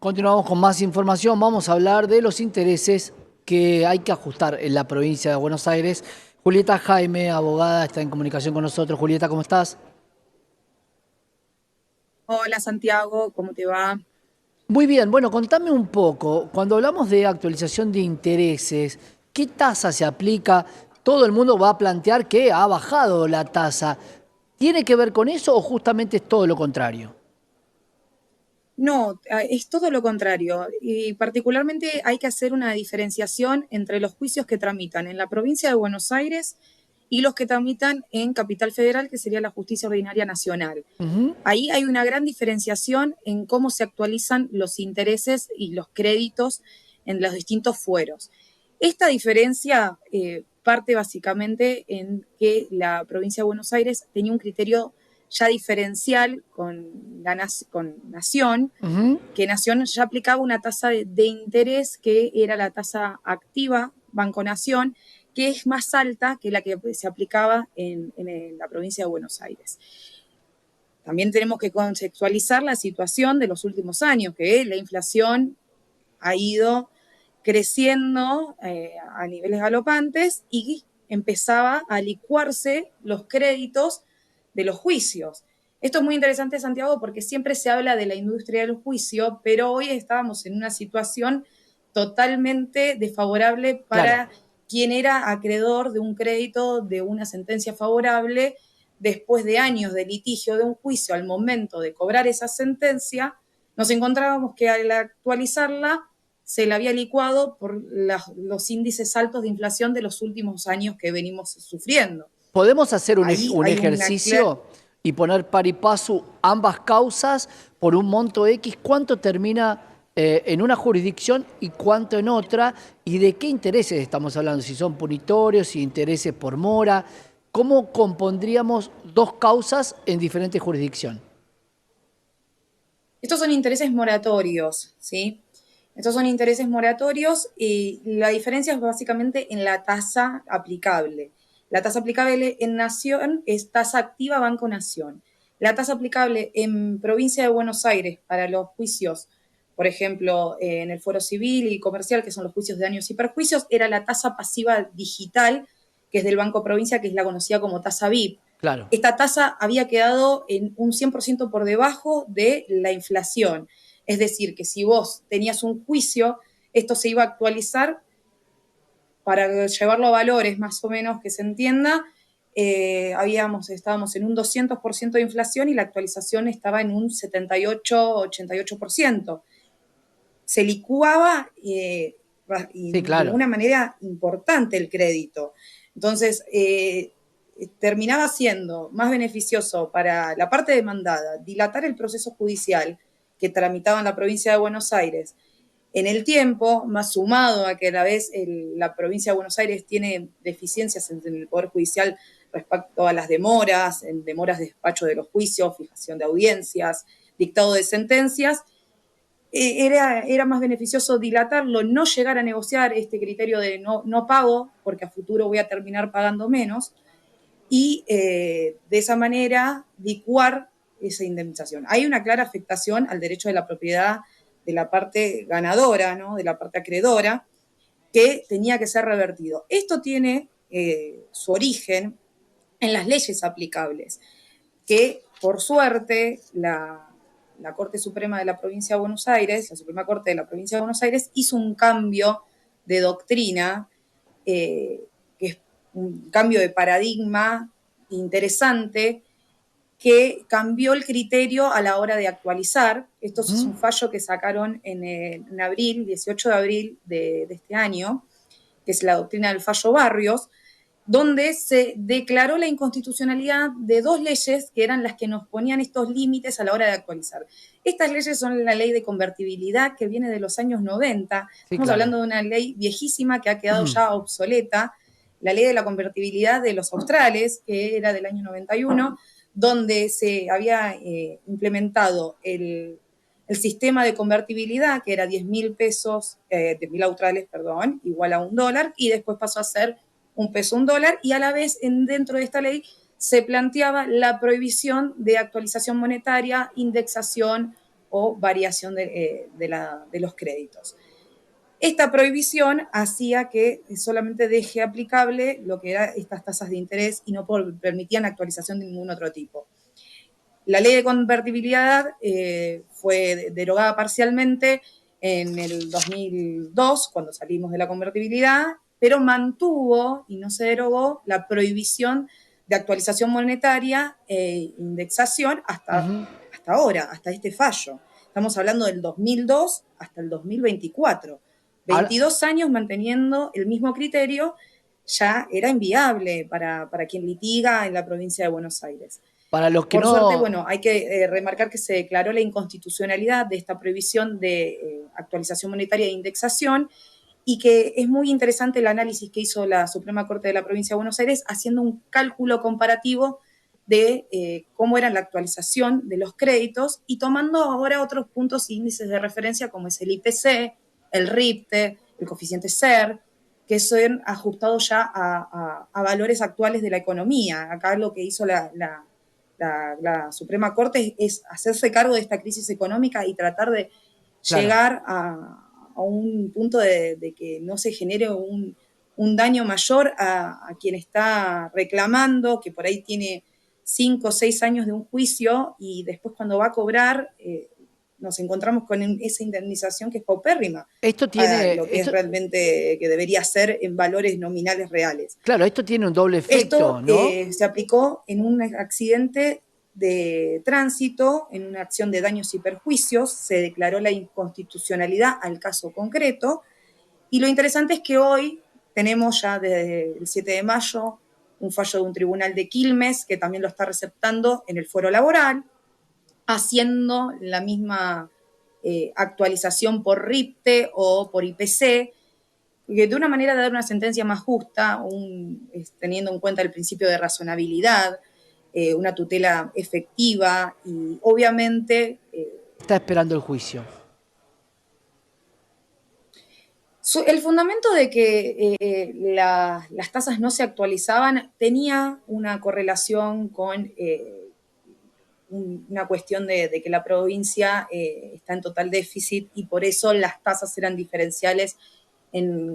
Continuamos con más información. Vamos a hablar de los intereses que hay que ajustar en la provincia de Buenos Aires. Julieta Jaime, abogada, está en comunicación con nosotros. Julieta, ¿cómo estás? Hola Santiago, ¿cómo te va? Muy bien, bueno, contame un poco. Cuando hablamos de actualización de intereses, ¿qué tasa se aplica? Todo el mundo va a plantear que ha bajado la tasa. ¿Tiene que ver con eso o justamente es todo lo contrario? No, es todo lo contrario. Y particularmente hay que hacer una diferenciación entre los juicios que tramitan en la provincia de Buenos Aires y los que tramitan en Capital Federal, que sería la Justicia Ordinaria Nacional. Ujú. Ahí hay una gran diferenciación en cómo se actualizan los intereses y los créditos en los distintos fueros. Esta diferencia parte básicamente en que la provincia de Buenos Aires tenía un criterio ya diferencial con Nación, Ujú. que Nación ya aplicaba una tasa de interés que era la tasa activa Banco Nación, que es más alta que la que se aplicaba en la provincia de Buenos Aires. También tenemos que conceptualizar la situación de los últimos años, que la inflación ha ido creciendo a niveles galopantes y empezaba a licuarse los créditos de los juicios. Esto es muy interesante, Santiago, porque siempre se habla de la industria del juicio, pero hoy estábamos en una situación totalmente desfavorable Claro. para quien era acreedor de un crédito, de una sentencia favorable, después de años de litigio de un juicio, al momento de cobrar esa sentencia, nos encontrábamos que al actualizarla se la había licuado por los índices altos de inflación de los últimos años que venimos sufriendo. ¿Podemos hacer Ahí un hay una clara. ejercicio y poner par y paso ambas causas por un monto X? ¿Cuánto termina en una jurisdicción y cuánto en otra? ¿Y de qué intereses estamos hablando? Si son punitorios, si intereses por mora. ¿Cómo compondríamos dos causas en diferentes jurisdicciones? Estos son intereses moratorios, ¿sí? Estos son intereses moratorios y la diferencia es básicamente en la tasa aplicable. La tasa aplicable en Nación es tasa activa Banco Nación. La tasa aplicable en provincia de Buenos Aires para los juicios, por ejemplo, en el Foro Civil y Comercial, que son los juicios de daños y perjuicios, era la tasa pasiva digital, que es del Banco Provincia, que es la conocida como tasa VIP. Claro. Esta tasa había quedado en un 100% por debajo de la inflación. Es decir, que si vos tenías un juicio, esto se iba a actualizar para llevarlo a valores más o menos que se entienda. Estábamos en un 200% de inflación y la actualización estaba en un 78-88%. Se licuaba Sí, de claro. una manera importante el crédito. Entonces, terminaba siendo más beneficioso para la parte demandada dilatar el proceso judicial que tramitaba en la provincia de Buenos Aires en el tiempo, más sumado a que a la vez la provincia de Buenos Aires tiene deficiencias en el Poder Judicial respecto a las demoras, en demoras de despacho de los juicios, fijación de audiencias, dictado de sentencias, era más beneficioso dilatarlo, no llegar a negociar este criterio de no pago, porque a futuro voy a terminar pagando menos, y de esa manera licuar esa indemnización. Hay una clara afectación al derecho de la propiedad de la parte ganadora, ¿no? De la parte acreedora, que tenía que ser revertido. Esto tiene su origen en las leyes aplicables, que por suerte la Corte Suprema de la Provincia de Buenos Aires, la Suprema Corte de la Provincia de Buenos Aires, hizo un cambio de doctrina, que es un cambio de paradigma interesante, que cambió el criterio a la hora de actualizar. Esto es Ujú. un fallo que sacaron en abril, 18 de abril de este año, que es la doctrina del fallo Barrios, donde se declaró la inconstitucionalidad de dos leyes que eran las que nos ponían estos límites a la hora de actualizar. Estas leyes son la ley de convertibilidad, que viene de los años 90. Sí, Estamos claro. hablando de una ley viejísima que ha quedado ya obsoleta, la ley de la convertibilidad de los australes, que era del año 91, donde se había implementado el sistema de convertibilidad, que era 10.000 pesos, 10.000 australes, perdón, igual a $1, y después pasó a ser un peso, un dólar, y a la vez dentro de esta ley se planteaba la prohibición de actualización monetaria, indexación o variación de los créditos. Esta prohibición hacía que solamente deje aplicable lo que eran estas tasas de interés y no permitían actualización de ningún otro tipo. La ley de convertibilidad fue derogada parcialmente en el 2002, cuando salimos de la convertibilidad, pero mantuvo y no se derogó la prohibición de actualización monetaria e indexación hasta ahora, hasta este fallo. Estamos hablando del 2002 hasta el 2024. Ahora, 22 años manteniendo el mismo criterio ya era inviable para quien litiga en la provincia de Buenos Aires. para los que Por suerte, no, bueno, hay que remarcar que se declaró la inconstitucionalidad de esta prohibición de actualización monetaria e indexación y que es muy interesante el análisis que hizo la Suprema Corte de la Provincia de Buenos Aires haciendo un cálculo comparativo de cómo era la actualización de los créditos y tomando ahora otros puntos e índices de referencia como es el IPC, el RIPTE, el coeficiente SER, que son ajustados ya a valores actuales de la economía. Acá lo que hizo la Suprema Corte es hacerse cargo de esta crisis económica y tratar de claro. llegar a un punto de que no se genere un daño mayor a quien está reclamando, que por ahí tiene 5 o 6 años de un juicio y después cuando va a cobrar nos encontramos con esa indemnización que es paupérrima Esto a tiene, lo que es esto, realmente que debería ser en valores nominales reales. claro, esto tiene un doble efecto, Esto ¿no? se aplicó en un accidente de tránsito, en una acción de daños y perjuicios, se declaró la inconstitucionalidad al caso concreto, y lo interesante es que hoy tenemos ya desde el 7 de mayo un fallo de un tribunal de Quilmes que también lo está receptando en el fuero laboral, haciendo la misma actualización por RIPTE o por IPC, que de una manera de dar una sentencia más justa, teniendo en cuenta el principio de razonabilidad, una tutela efectiva y obviamente Está esperando el juicio. el fundamento de que las tasas no se actualizaban tenía una correlación con una cuestión de que la provincia está en total déficit y por eso las tasas eran diferenciales en